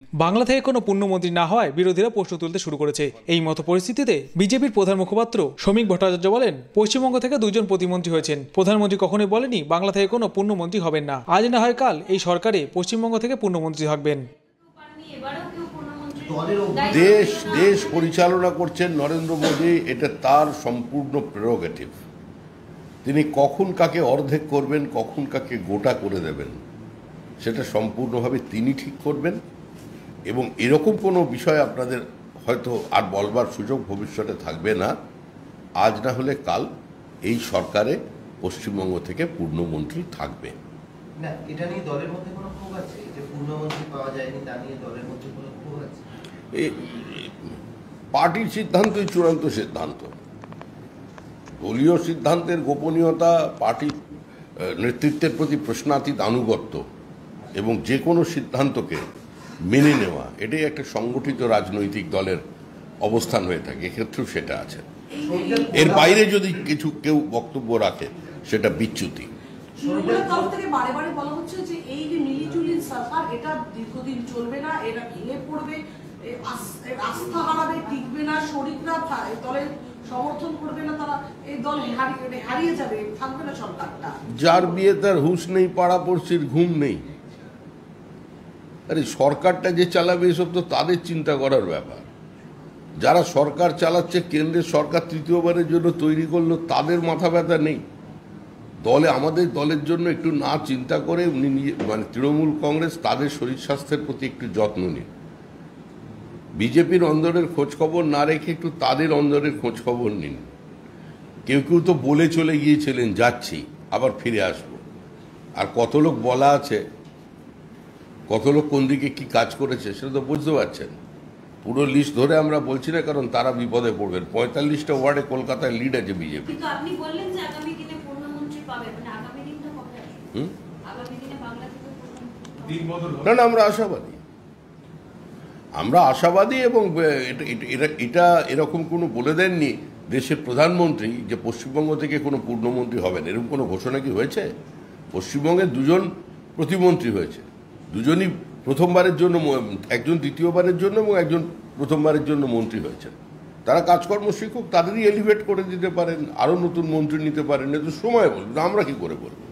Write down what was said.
বাংলা থেকে কোনো পূর্ণমন্ত্রী না হওয়ায় বিরোধীরা প্রশ্ন তুলতে শুরু করেছে। এই মতো পরিস্থিতিতে বিজেপির প্রধান মুখপাত্র শ্রমিক ভট্টাচার্য বলেন, পশ্চিমবঙ্গ থেকে 2জন প্রতিমন্ত্রী হয়েছেন। প্রধানমন্ত্রী কখনোই বলেনি বাংলা থেকে কোনো পূর্ণমন্ত্রী হবেন না। আজ না হয় কাল এই সরকারে পশ্চিমবঙ্গ থেকে পূর্ণমন্ত্রী থাকবেন। দেশ পরিচালনা করছেন নরেন্দ্র মোদী, এটা তার সম্পূর্ণ প্রেরোগেটিভ। তিনি কখন কাকে অর্ধেক করবেন, কখন কাকে গোটা করে দেবেন, সেটা সম্পূর্ণভাবে তিনি ঠিক করবেন। এবং এরকম কোনো বিষয় আপনাদের হয়তো আর বলবার সুযোগ ভবিষ্যতে থাকবে না। আজ না হলে কাল এই সরকারে পশ্চিমবঙ্গ থেকে পূর্ণমন্ত্রী থাকবে না। এটা নিয়ে দলের মধ্যে কোনো ক্ষোভ আছে যে পূর্ণমন্ত্রী পাওয়া যায়নি, তা নিয়ে দলের মধ্যে কোনো ক্ষোভ আছে? পার্টির সিদ্ধান্তই চূড়ান্ত সিদ্ধান্ত। দলীয় সিদ্ধান্তের গোপনীয়তা, পার্টির নেতৃত্বের প্রতি প্রশ্নাতীত আনুগত্য এবং যে কোনো সিদ্ধান্তকে মেনে নেওয়া, এটাই একটা সংগঠিত রাজনৈতিক দলের অবস্থান হয়ে থাকে। এক্ষেত্রেও সেটা আছে। এর বাইরে যদি কেউ বক্তব্য রাখে, সেটা বিচ্যুতি। বারে বারে বলা হচ্ছে যে এই যে মিলিজুলি সরকার, এটা দীর্ঘদিন চলবে না, এটা ভেঙে পড়বে, আস্থা হারাবে, টিকবে না, শরিকরা দলের সমর্থন করবে না, তারা এই দল হারিয়ে যাবে, থাকবে না সরকারটা। যার বিয়ে তার হুঁশ নেই, পাড়াপড়শির ঘুম নেই। আরে সরকারটা যে চালাবে এসব তো তাদের চিন্তা করার ব্যাপার। যারা সরকার চালাচ্ছে, কেন্দ্রের সরকার তৃতীয়বারের জন্য তৈরি করলো, তাদের মাথা ব্যথা নেই। আমাদের দলের জন্য একটু না চিন্তা করে উনি মানে তৃণমূল কংগ্রেস তাদের শরীর স্বাস্থ্যের প্রতি একটু যত্ন নিন। বিজেপির অন্দরের খোঁজ খবর না রেখে একটু তাদের অন্দরের খোঁজ খবর নিন। কেউ কেউ তো বলে চলে গিয়েছিলেন যাচ্ছি, আবার ফিরে আসব। আর কত লোক বলা আছে, কত লোক কোন দিকে কি কাজ করেছে, সেটা তো বুঝতে পারছেন। পুরো লিস্ট ধরে আমরা বলছি না, কারণ তারা বিপদে পড়বেন। 45টা ওয়ার্ডে কলকাতায় লিড আছে বিজেপি। না, আমরা আশাবাদী এবং এটা এরকম কোনো বলে দেননি দেশের প্রধানমন্ত্রী যে পশ্চিমবঙ্গ থেকে কোনো পূর্ণমন্ত্রী হবেন, এরকম কোনো ঘোষণা কি হয়েছে? পশ্চিমবঙ্গে 2জন প্রতিমন্ত্রী হয়েছে, 2জনই প্রথমবারের জন্য, একজন দ্বিতীয়বারের জন্য এবং একজন প্রথমবারের জন্য মন্ত্রী হয়েছেন। তারা কাজকর্ম শিখুক, তাদেরই এলিভেট করে দিতে পারেন, আরও নতুন মন্ত্রী নিতে পারেন। এত সময় বলবেন, আমরা কি করে বলবো?